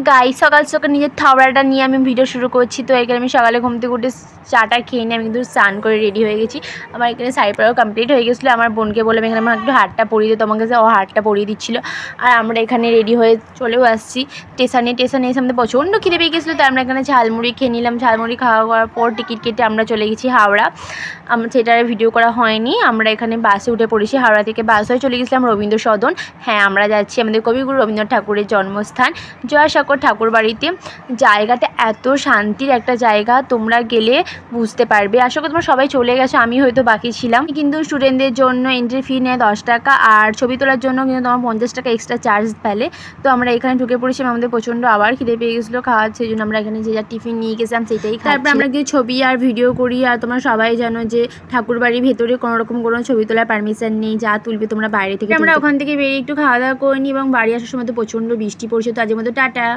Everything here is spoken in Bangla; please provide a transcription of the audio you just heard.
গাইস সকাল সকাল নিজের থাবড়াটা নিয়ে আমি ভিডিও শুরু করছি। তো এখানে আমি সকালে ঘুম থেকে উঠে চাটা খেয়ে নিয়ে আমি কিন্তু স্নান করে রেডি হয়ে গেছি। আমার এখানে শাড়ি পরাও কমপ্লিট হয়ে গেছিলো। আমার বোনকে বললাম এখানে আমার একটু হাতটা পরিয়ে দিত, তোমাকে ও হাতটা পরিয়ে দিচ্ছিলো। আর আমরা এখানে রেডি হয়ে চলেও আসছি স্টেশনে এসে আমাদের প্রচণ্ড খিদে পেয়ে গেছিলো। তো আমরা এখানে ঝালমুড়ি খেয়ে নিলাম। ঝালমুড়ি খাওয়া করার পর টিকিট কেটে আমরা চলে গেছি হাওড়া। আমার সেটার ভিডিও করা হয়নি। আমরা এখানে বাসে উঠে পড়েছি, হাওড়া থেকে বাস হয়ে চলে গেছিলাম রবীন্দ্র সদন। হ্যাঁ, আমরা যাচ্ছি আমাদের কবিগুরু রবীন্দ্রনাথ ঠাকুরের জন্মস্থান জয়সাগর ঠাকুর বাড়িতে। জায়গাটা এত শান্তির একটা জায়গা, তোমরা গেলে বুঝতে পারবে। আশা করি তোমরা সবাই চলে গেছো, আমি হয়তো বাকি ছিলাম। কিন্তু স্টুডেন্টদের জন্য এন্ট্রি ফি নেয় 10 টাকা, আর ছবি তোলার জন্য কিন্তু তোমার 50 টাকা এক্সট্রা চার্জ ফেলে। তো আমরা এখানে ঢুকে পড়েছিলাম, আমাদের প্রচণ্ড আবার খিদে পেয়ে গেছিলো খাওয়ার, সেই জন্য আমরা এখানে যে যা টিফিন নিয়ে গেছিলাম সেটাই খাই। তারপর আমরা গিয়ে ছবি আর ভিডিও করি। আর তোমরা সবাই জানো যে ঠাকুর বাড়ির ভেতরে কোনো রকম কোনো ছবি তোলার পারমিশন নেই, যা তুলবে তোমরা বাইরে থেকে। আমরা ওখান থেকে বেরিয়ে একটু খাওয়া দাওয়া করে নিই এবং বাড়ি আসার সময় তো প্রচণ্ড বৃষ্টি পড়ছে। তো আজকের মতো টাটা।